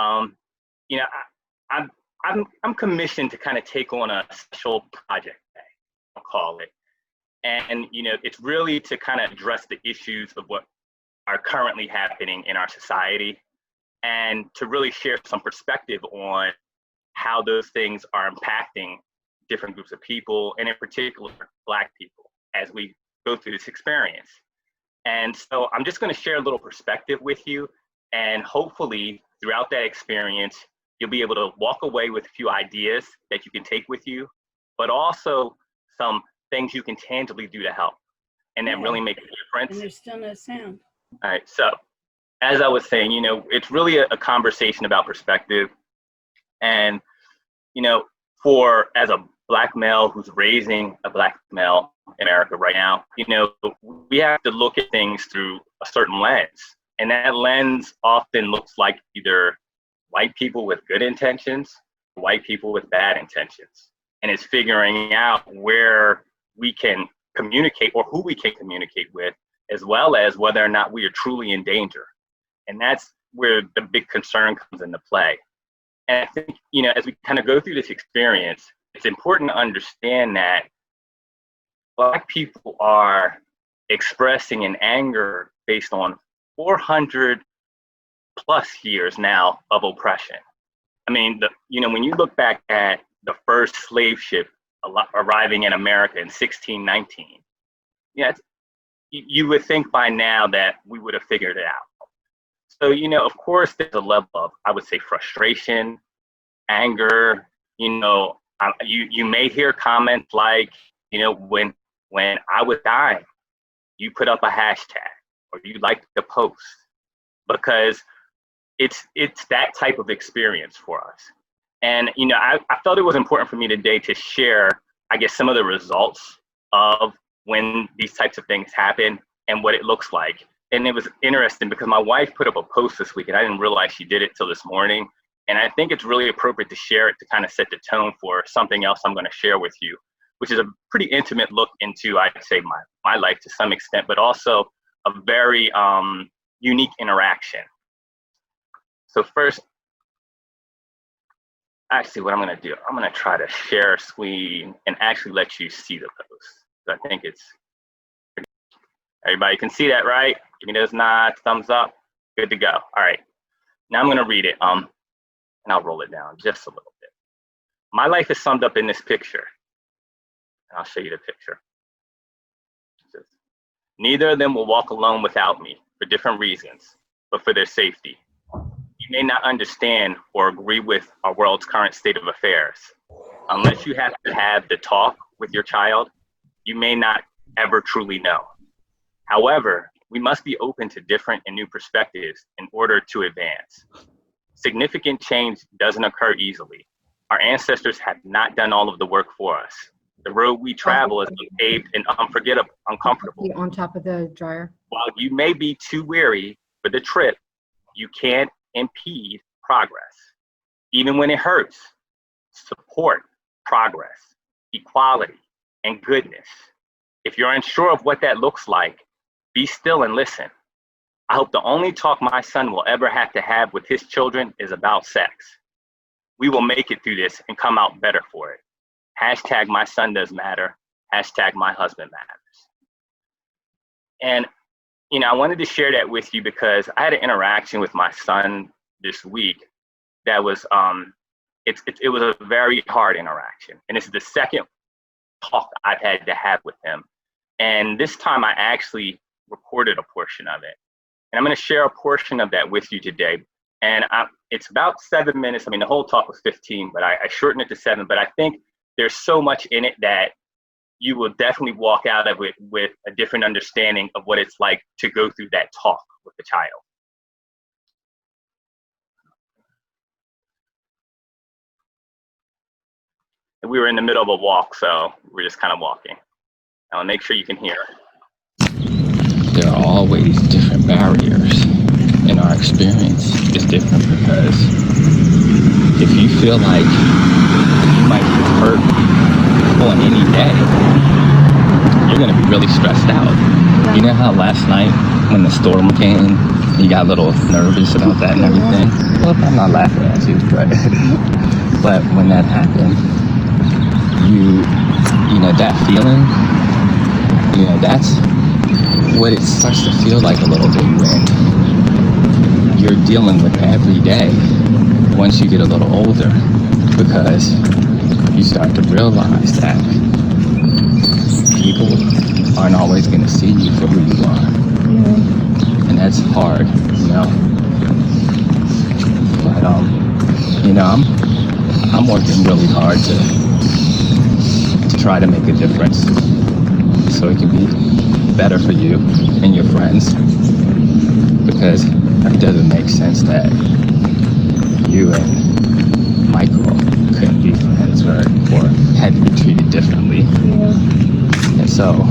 Um, you know, I'm commissioned to kind of take on a special project, I'll call it. And, it's really to kind of address the issues of what are currently happening in our society and to really share some perspective on how those things are impacting different groups of people, and in particular, Black people, as we go through this experience. And so I'm just going to share a little perspective with you, and hopefully throughout that experience, you'll be able to walk away with a few ideas that you can take with you, but also some things you can tangibly do to help, and that really make a difference. And there's still no sound. All right, so as I was saying, it's really a conversation about perspective. And, as a Black male who's raising a Black male in America right now, we have to look at things through a certain lens. And that lens often looks like either white people with good intentions, white people with bad intentions. And it's figuring out where we can communicate or who we can communicate with, as well as whether or not we are truly in danger. And that's where the big concern comes into play. And I think, as we kind of go through this experience, it's important to understand that Black people are expressing an anger based on 400 plus years now of oppression. I mean, when you look back at the first slave ship arriving in America in 1619, you would think by now that we would have figured it out. So, of course, there's a level of, I would say, frustration, anger. You may hear comments like, when I was dying, you put up a hashtag or you liked the post, because it's that type of experience for us. And, I felt it was important for me today to share, I guess, some of the results of when these types of things happen and what it looks like. And it was interesting because my wife put up a post this week and I didn't realize she did it till this morning. And I think it's really appropriate to share it to kind of set the tone for something else I'm going to share with you, which is a pretty intimate look into, I'd say, my life to some extent, but also a very unique interaction. So first, actually what I'm going to do, I'm going to try to share a screen and actually let you see the post. So I think it's, everybody can see that, right? Give me those nods, thumbs up, good to go. All right, now I'm going to read it, and I'll roll it down just a little bit. My life is summed up in this picture. And I'll show you the picture. Neither of them will walk alone without me for different reasons, but for their safety. You may not understand or agree with our world's current state of affairs. Unless you have to have the talk with your child, you may not ever truly know. However, we must be open to different and new perspectives in order to advance. Significant change doesn't occur easily. Our ancestors have not done all of the work for us. The road we travel is paved and uncomfortable. On top of the dryer. While you may be too weary for the trip, you can't impede progress. Even when it hurts, support progress, equality, and goodness. If you're unsure of what that looks like, be still and listen. I hope the only talk my son will ever have to have with his children is about sex. We will make it through this and come out better for it. Hashtag my son does matter. Hashtag my husband matters. And, I wanted to share that with you because I had an interaction with my son this week that was, it was a very hard interaction. And this is the second talk I've had to have with him. And this time I actually recorded a portion of it. And I'm going to share a portion of that with you today. And it's about 7 minutes. I mean, the whole talk was 15, but I shortened it to 7. But I think there's so much in it that you will definitely walk out of it with a different understanding of what it's like to go through that talk with the child. And we were in the middle of a walk, so we're just kind of walking. I'll make sure you can hear. There are always different barriers, and our experience is different because if you feel like you might get hurt on any day, you're going to be really stressed out. You know how last night when the storm came, you got a little nervous about that and everything? Well, I'm not laughing at you, but when that happened, you know, that feeling, you know, that's what it starts to feel like a little bit when you're dealing with every day once you get a little older, because you start to realize that people aren't always going to see you for who you are. And that's hard, you know. But you know, I'm working really hard to try to make a difference so it can be better for you and your friends, because it doesn't make sense that you and Michael couldn't be friends or had to be treated differently. And so,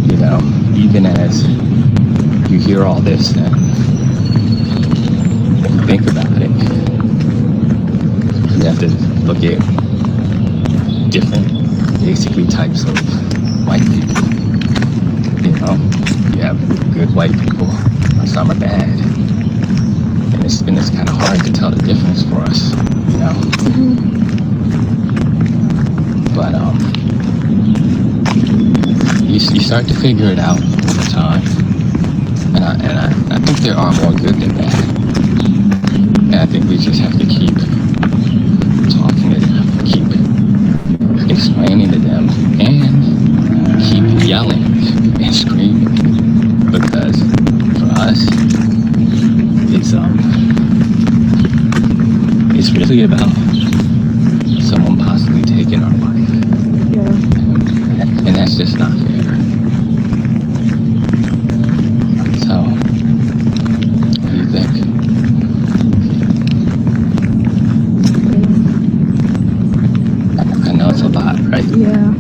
you know, even as you hear all this and you think about it, you have to look at different, basically, types of white people. You know, you have good white people, some are bad. And it's kind of hard to tell the difference for us, you know. But you start to figure it out over time, and I think there are more good than bad, and I think we just have to keep talking to them, keep explaining to them, and keep yelling and screaming, because for us, it's really about someone possibly taking our life. And that's just not fair. So, what do you think? I know it's a lot, right? Yeah.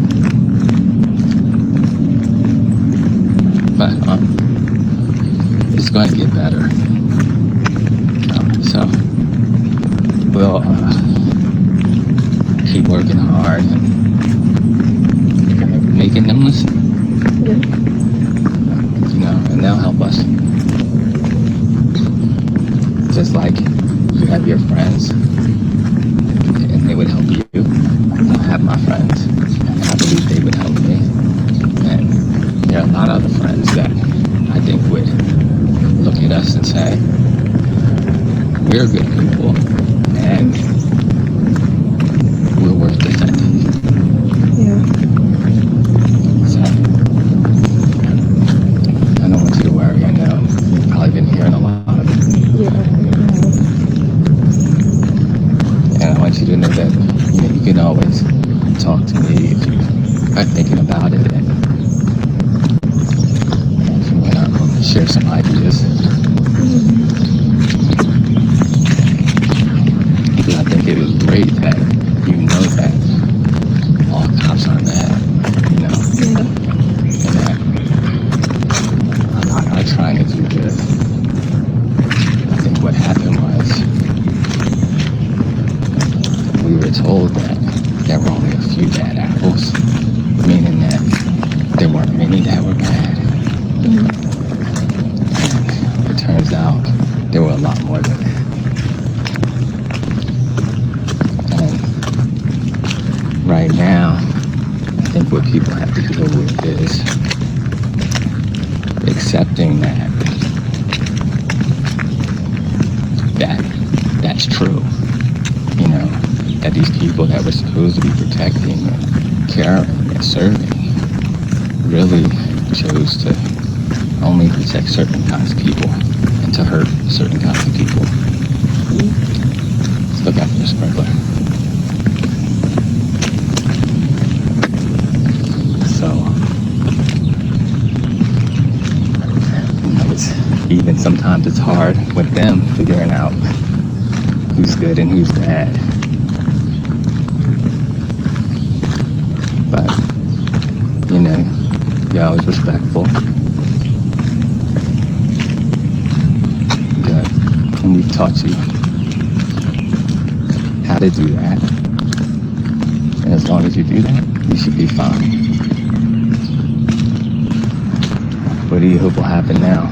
But it's going to get better. So we'll keep working hard and making them listen. You know, and they'll help us. Just like you have your friends, and they would help you. I have my friends, and I believe they would help me. And there are a lot of other friends that I think would look at us and say, we're good people, and we're worth defending. So, I don't want you to worry. I know you've probably been hearing a lot of it. And I want you to know that, you know, you can always talk to me if you are thinking about it, and if you want to share some ideas. I think it is great that you know that all cops are bad, you know, and that a lot are trying to do good. I think what happened was we were told that there were only a few bad apples, meaning that there weren't many that were bad. And it turns out there were a lot more than that. Right now, I think what people have to deal with is accepting that's true. You know, that these people that were supposed to be protecting and caring and serving really chose to only protect certain kinds of people and to hurt certain kinds of people. Let's look out for the sprinkler. Even sometimes it's hard with them figuring out who's good and who's bad. But, you know, you're always respectful. Good. And we've taught you how to do that. And as long as you do that, you should be fine. do you hope will happen now?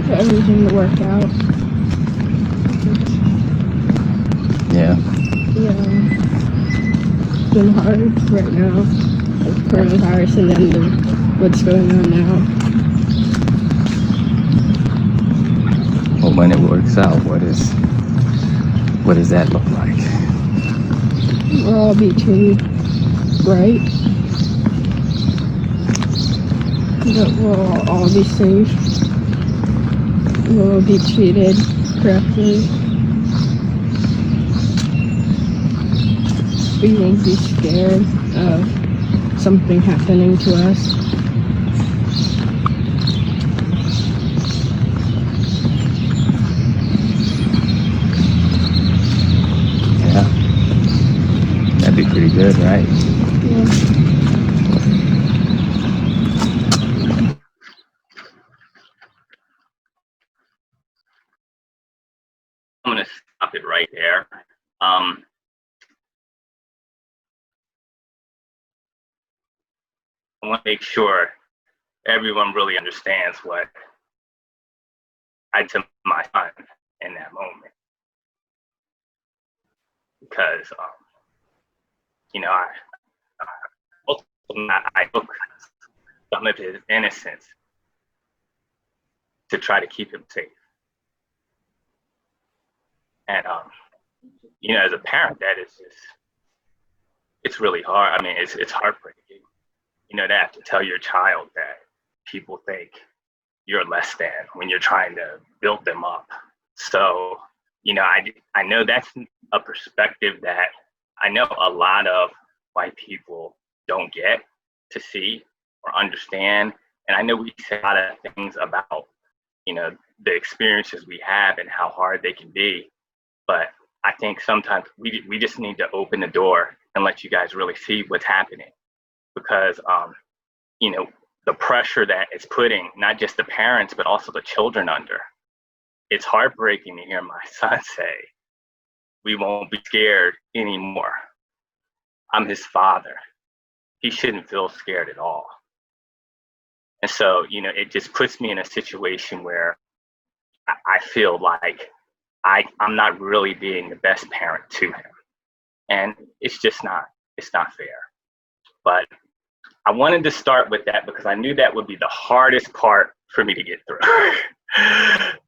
For everything to work out. Yeah. Yeah. It's been hard right now with coronavirus and then what's going on now. Well, when it works out, what does that look like? We'll all be treated right. That we'll all be safe. We'll be treated correctly. We won't be scared of something happening to us. Yeah. That'd be pretty good, right? Yeah. I'm going to stop it right there. I want to make sure everyone really understands what I did to my son in that moment. Because, I took some of his innocence to try to keep him safe. And, as a parent, that is just, it's really hard. I mean, it's heartbreaking, to have to tell your child that people think you're less than when you're trying to build them up. So, I know that's a perspective that I know a lot of white people don't get to see or understand. And I know we say a lot of things about, the experiences we have and how hard they can be. But I think sometimes we just need to open the door and let you guys really see what's happening. Because, the pressure that it's putting not just the parents, but also the children under. It's heartbreaking to hear my son say, we won't be scared anymore. I'm his father. He shouldn't feel scared at all. And so, it just puts me in a situation where I feel like I'm not really being the best parent to him. And it's not fair. But I wanted to start with that because I knew that would be the hardest part for me to get through.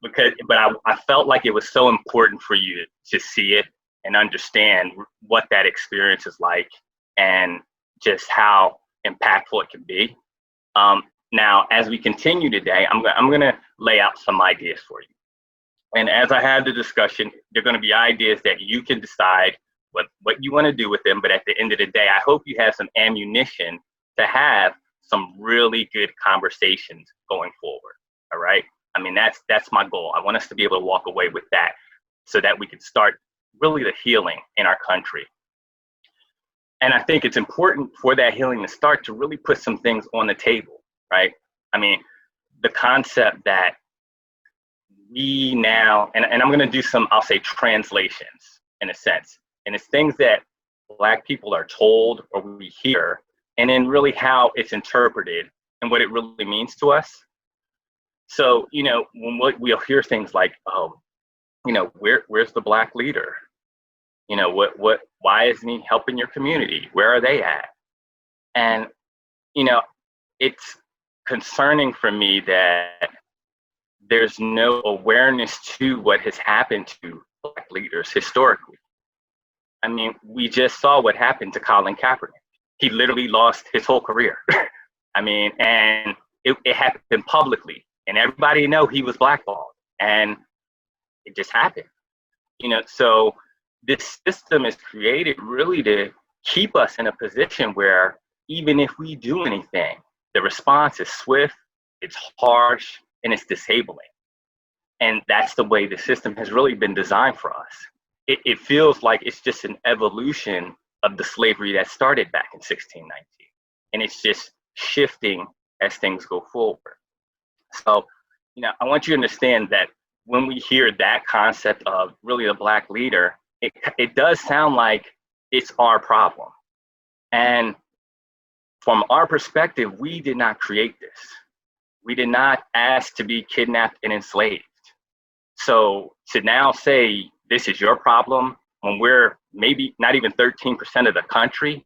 But I felt like it was so important for you to see it and understand what that experience is like and just how impactful it can be. Now, as we continue today, I'm going to lay out some ideas for you. And as I have the discussion, they're going to be ideas that you can decide what you want to do with them. But at the end of the day, I hope you have some ammunition to have some really good conversations going forward. All right. I mean, that's my goal. I want us to be able to walk away with that so that we can start really the healing in our country. And I think it's important for that healing to start to really put some things on the table, right? I mean, the concept that we now, and I'm going to do some, I'll say, translations in a sense. And it's things that Black people are told or we hear, and then really how it's interpreted and what it really means to us. So, when we'll hear things like, oh, where's the Black leader? Why isn't he helping your community? Where are they at? And, it's concerning for me that there's no awareness to what has happened to Black leaders historically. I mean, we just saw what happened to Colin Kaepernick. He literally lost his whole career. I mean, and it happened publicly, and everybody know he was blackballed, and it just happened. So this system is created really to keep us in a position where even if we do anything, the response is swift, it's harsh, and it's disabling. And that's the way the system has really been designed for us. It feels like it's just an evolution of the slavery that started back in 1619. And it's just shifting as things go forward. So, I want you to understand that when we hear that concept of really a Black leader, it does sound like it's our problem. And from our perspective, we did not create this. We did not ask to be kidnapped and enslaved. So to now say this is your problem when we're maybe not even 13% of the country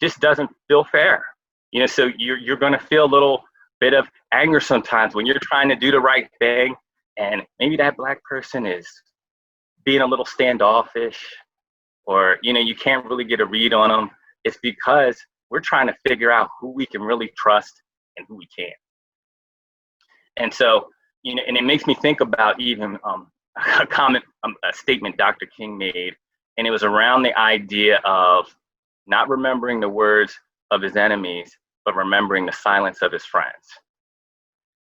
just doesn't feel fair. So you're going to feel a little bit of anger sometimes when you're trying to do the right thing, and maybe that Black person is being a little standoffish, or you can't really get a read on them. It's because we're trying to figure out who we can really trust and who we can't. And so, and it makes me think about even a statement Dr. King made, and it was around the idea of not remembering the words of his enemies, but remembering the silence of his friends.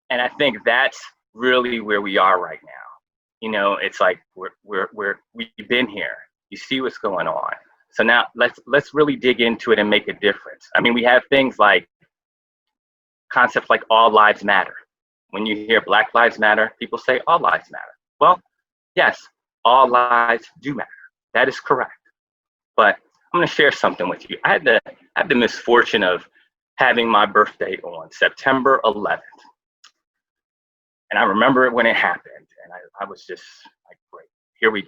And I think that's really where we are right now. It's like we've been here. You see what's going on. So now let's really dig into it and make a difference. I mean, we have things like concepts like all lives matter. When you hear Black Lives Matter, people say all lives matter. Well, yes, all lives do matter. That is correct. But I'm going to share something with you. I had the misfortune of having my birthday on September 11th. And I remember it when it happened. And I was just like, great, here we go.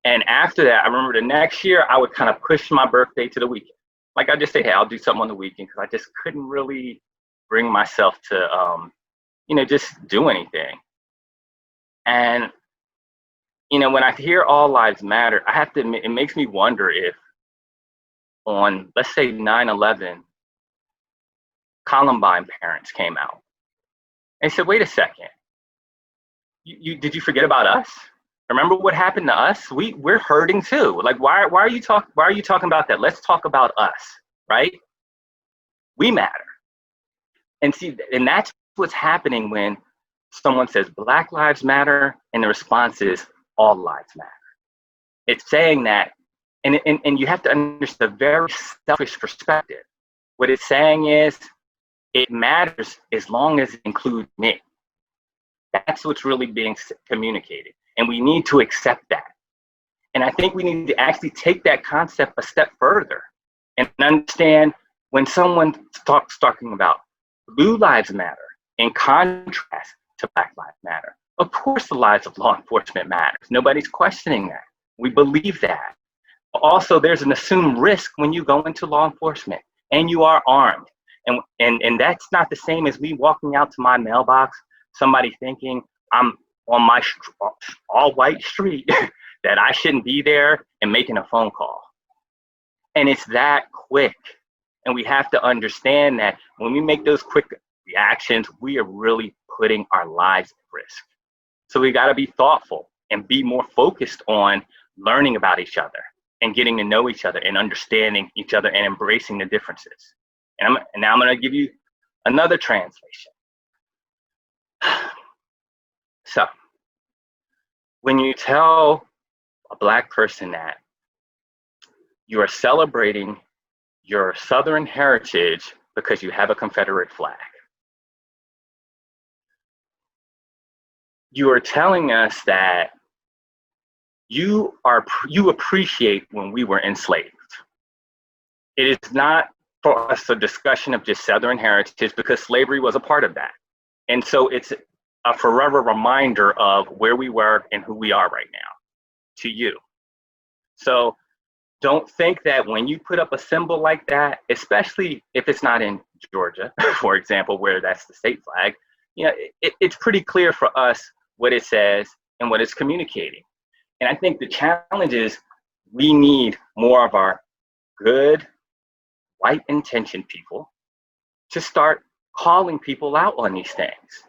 And after that, I remember the next year, I would kind of push my birthday to the weekend. Like I just say, hey, I'll do something on the weekend, because I just couldn't really bring myself to, just do anything. And, when I hear all lives matter, I have to admit, it makes me wonder if on, let's say 9/11, Columbine parents came out and said, wait a second, did you forget about us? Remember what happened to us? We're hurting too. Like, why are you talking about that? Let's talk about us, right? We matter. And see, and that's what's happening when someone says Black Lives Matter and the response is all lives matter. It's saying that, and you have to understand a very selfish perspective. What it's saying is it matters as long as it includes me. That's what's really being communicated. And we need to accept that. And I think we need to actually take that concept a step further and understand when someone talking about blue lives matter in contrast to Black lives matter. Of course, the lives of law enforcement matters. Nobody's questioning that. We believe that. Also, there's an assumed risk when you go into law enforcement and you are armed. And that's not the same as me walking out to my mailbox, somebody thinking I'm on my all white street that I shouldn't be there and making a phone call. And it's that quick. And we have to understand that when we make those quick reactions, we are really putting our lives at risk. So we got to be thoughtful and be more focused on learning about each other and getting to know each other and understanding each other and embracing the differences. And now I'm going to give you another translation. So when you tell a Black person that you are celebrating your Southern heritage because you have a Confederate flag, you are telling us that you appreciate when we were enslaved. It is not for us a discussion of just Southern heritage, because slavery was a part of that. And so it's a forever reminder of where we were and who we are right now to you. So don't think that when you put up a symbol like that, especially if it's not in Georgia, for example, where that's the state flag, it's pretty clear for us what it says and what it's communicating. And I think the challenge is we need more of our good, white intentioned people to start calling people out on these things.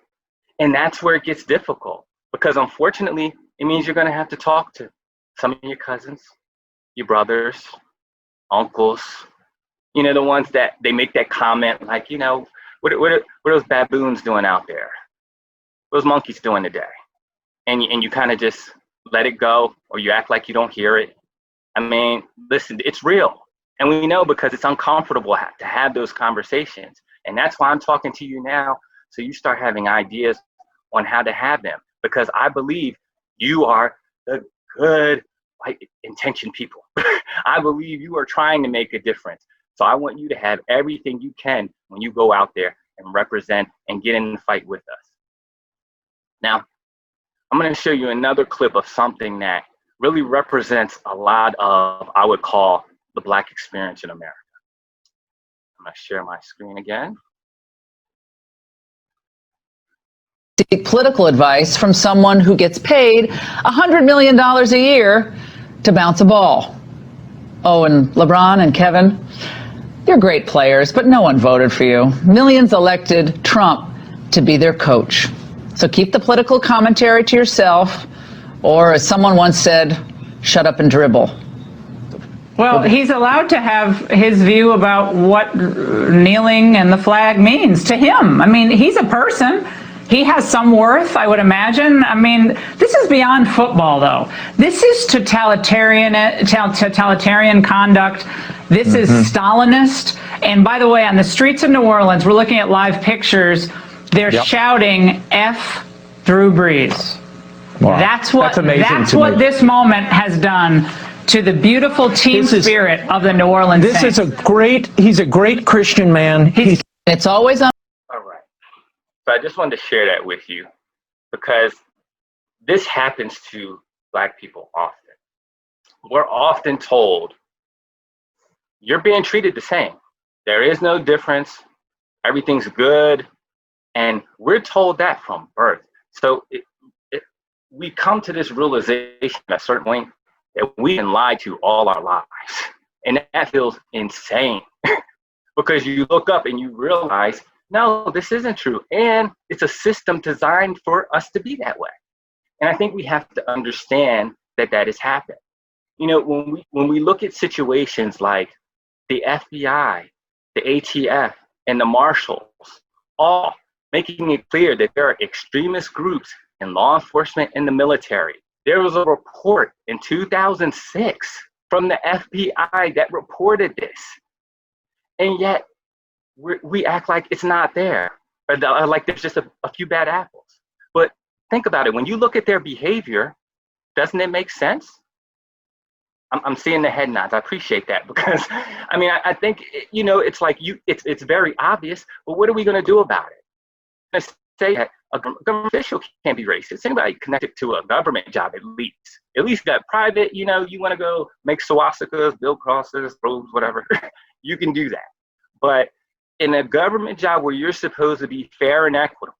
And that's where it gets difficult, because unfortunately, it means you're going to have to talk to some of your cousins, your brothers, uncles, the ones that they make that comment like, what are those baboons doing out there? What are those monkeys doing today? And you kind of just let it go, or you act like you don't hear it. I mean, listen, it's real. And we know because it's uncomfortable to have those conversations. And that's why I'm talking to you now, so you start having ideas on how to have them. Because I believe you are the good, white intentioned people. I believe you are trying to make a difference. So I want you to have everything you can when you go out there and represent and get in the fight with us. Now, I'm going to show you another clip of something that really represents a lot of, I would call, the Black experience in America. I'm going to share my screen again. Seek political advice from someone who gets paid $100 million a year to bounce a ball. Oh, and LeBron and Kevin, you're great players, but no one voted for you. Millions elected Trump to be their coach. So keep the political commentary to yourself, or as someone once said, shut up and dribble. Well, he's allowed to have his view about what kneeling and the flag means to him. I mean, he's a person. He has some worth, I would imagine. I mean, this is beyond football, though. This is totalitarian conduct. This is Stalinist. And by the way, on the streets of New Orleans, we're looking at live pictures. They're shouting F Drew Brees. Wow. That's what this moment has done to the beautiful team spirit of the New Orleans Saints. He's a great Christian man. It's always on. All right. So I just wanted to share that with you because this happens to Black people often. We're often told, you're being treated the same. There is no difference. Everything's good. And we're told that from birth. So we come to this realization at a certain point that we've been lied to all our lives. And that feels insane because you look up and you realize, no, this isn't true. And it's a system designed for us to be that way. And I think we have to understand that that has happened. You know, when we look at situations like the FBI, the ATF, and the Marshals, all making it clear that there are extremist groups in law enforcement and the military. There was a report in 2006 from the FBI that reported this. And yet we act like it's not there, or like there's just a few bad apples. But think about it. When you look at their behavior, doesn't it make sense? I'm seeing the head nods. I appreciate that because, I mean, I think, you know, it's like it's very obvious, but what are we going to do about it? Let's say that a government official can't be racist. Anybody connected to a government job, at least that private, you know, you want to go make swastikas, build crosses, roads, whatever, you can do that. But in a government job where you're supposed to be fair and equitable,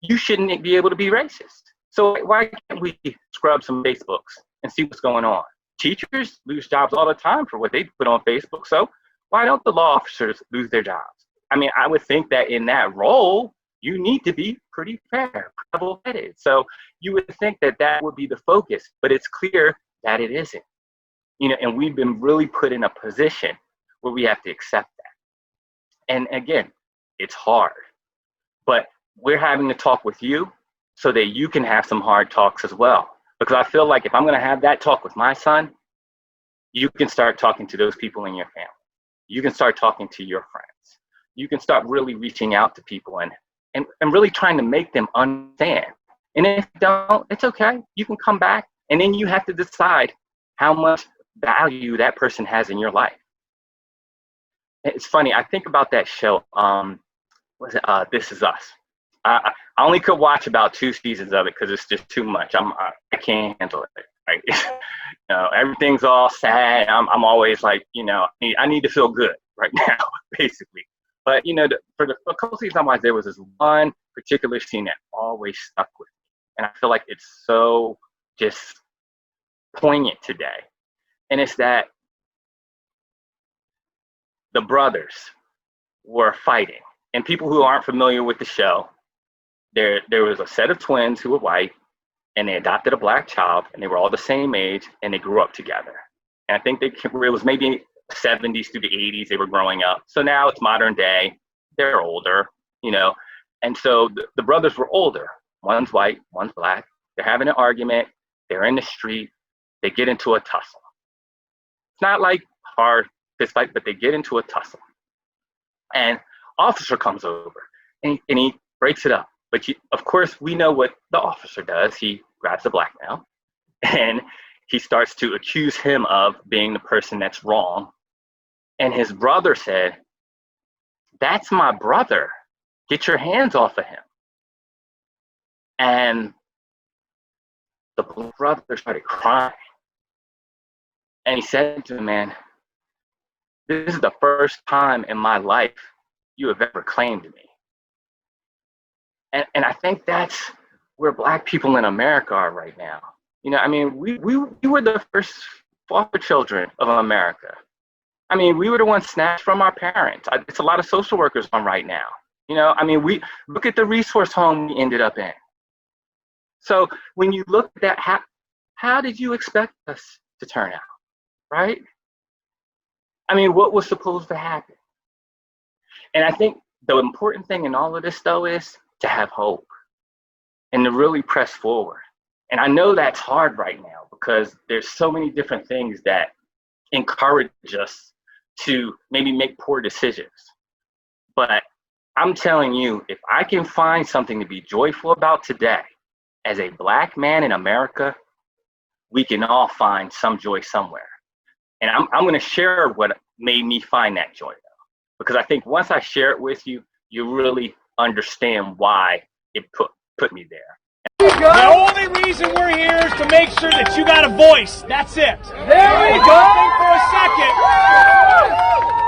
you shouldn't be able to be racist. So why can't we scrub some Facebooks and see what's going on? Teachers lose jobs all the time for what they put on Facebook. So why don't the law officers lose their jobs? I mean, I would think that in that role, you need to be pretty fair, level-headed. So you would think that that would be the focus, but it's clear that it isn't. You know, and we've been really put in a position where we have to accept that. And again, it's hard, but we're having to talk with you so that you can have some hard talks as well. Because I feel like if I'm going to have that talk with my son, you can start talking to those people in your family. You can start talking to your friends. You can start really reaching out to people and really trying to make them understand. And if you don't, it's okay. You can come back and then you have to decide how much value that person has in your life. It's funny, I think about that show, This Is Us. I only could watch about 2 seasons of it because it's just too much. I can't handle it. Right? You know, everything's all sad. I'm always like, you know, I need to feel good right now, basically. But you know, for a couple seasons I watched, there was this one particular scene that always stuck with me, and I feel like it's so just poignant today. And it's that the brothers were fighting, and people who aren't familiar with the show. There was a set of twins who were white, and they adopted a Black child, and they were all the same age, and they grew up together. And I think it was maybe 70s through the 80s they were growing up. So now it's modern day. They're older, you know. And so the brothers were older. One's white, one's Black. They're having an argument. They're in the street. They get into a tussle. It's not like hard fist fight, but they get into a tussle. And officer comes over, and he breaks it up. But of course, we know what the officer does. He grabs the Black male, and he starts to accuse him of being the person that's wrong And his brother said, "That's my brother. Get your hands off of him." And the brother started crying. And he said to him, "Man, this is the first time in my life you have ever claimed me." And I think that's where Black people in America are right now. You know, I mean, we were the first foster children of America. I mean, we were the ones snatched from our parents. It's a lot of social workers on right now. You know, I mean, we look at the resource home we ended up in. So when you look at that, how did you expect us to turn out, right? I mean, what was supposed to happen? And I think the important thing in all of this, though, is to have hope and to really press forward. And I know that's hard right now because there's so many different things that encourage us to maybe make poor decisions. But I'm telling you, if I can find something to be joyful about today, as a Black man in America, we can all find some joy somewhere. And I'm going to share what made me find that joy, though, because I think once I share it with you, you really understand why it put me there. The only reason we're here is to make sure that you got a voice. That's it. There we go.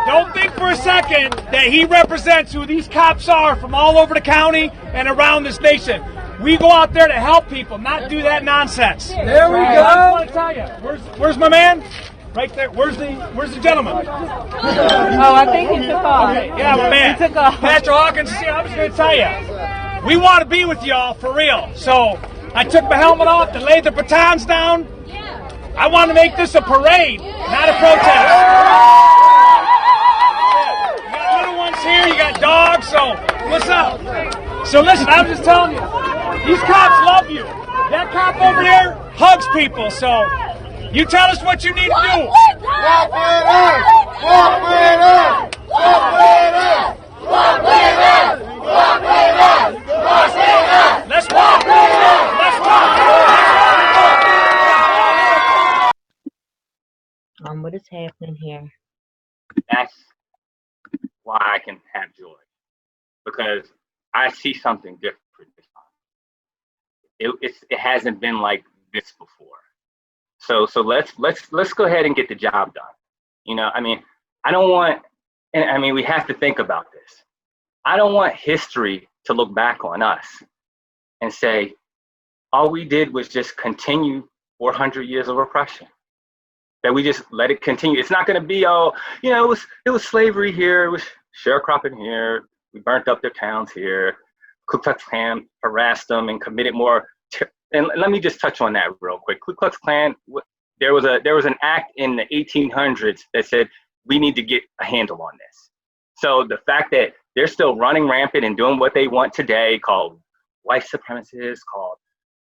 Don't think for a second that he represents who these cops are from all over the county and around this nation. We go out there to help people, not do that nonsense. There we go. I just want to tell you, where's my man? Right there. Where's the gentleman? Oh, I think he took off. Okay, yeah, my man. He took off. Pastor Hawkins, I'm just going to tell you, we want to be with y'all for real. So I took my helmet off and laid the batons down. I want to make this a parade, not a protest. You got little ones here, you got dogs, so what's up? So listen, I'm just telling you, these cops love you. That cop over there hugs people, so you tell us what you need to do. Walk with us! Walk with us! Walk with us! Walk with us! Walk with us! Walk with us! Let's walk with us! Let's walk! What is happening here? That's why I can have joy, because I see something different this time. It hasn't been like this before. So let's go ahead and get the job done. You know, I mean, I don't want, and I mean, we have to think about this. I don't want history to look back on us and say, all we did was just continue 400 years of oppression. That we just let it continue. It's not going to be, oh, you know, it was slavery here, it was sharecropping here, we burnt up their towns here, Ku Klux Klan harassed them and committed more. And let me just touch on that real quick. Ku Klux Klan, there was an act in the 1800s that said we need to get a handle on this. So the fact that they're still running rampant and doing what they want today, called white supremacists, called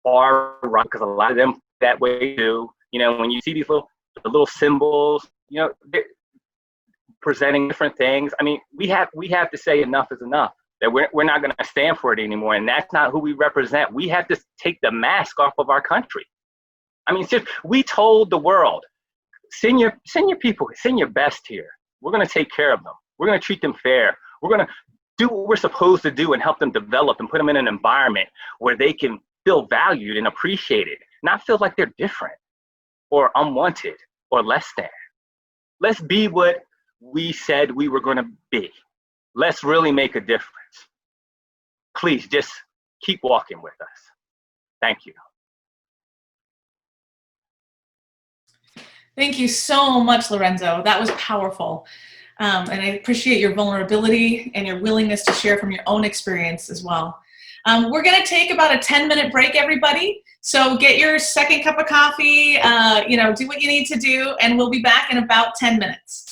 far right, because a lot of them that way too. You know, when you see these little symbols, you know, presenting different things. I mean, we have to say enough is enough. That we're not going to stand for it anymore, and that's not who we represent. We have to take the mask off of our country. I mean, we told the world, send your people, send your best here. We're going to take care of them. We're going to treat them fair. We're going to do what we're supposed to do and help them develop and put them in an environment where they can feel valued and appreciated, not feel like they're different or unwanted or less than. Let's be what we said we were going to be. Let's really make a difference. Please just keep walking with us. Thank you. Thank you so much, Lorenzo. That was powerful. And I appreciate your vulnerability and your willingness to share from your own experience as well. We're going to take about a 10-minute break, everybody. So get your second cup of coffee, do what you need to do, and we'll be back in about 10 minutes.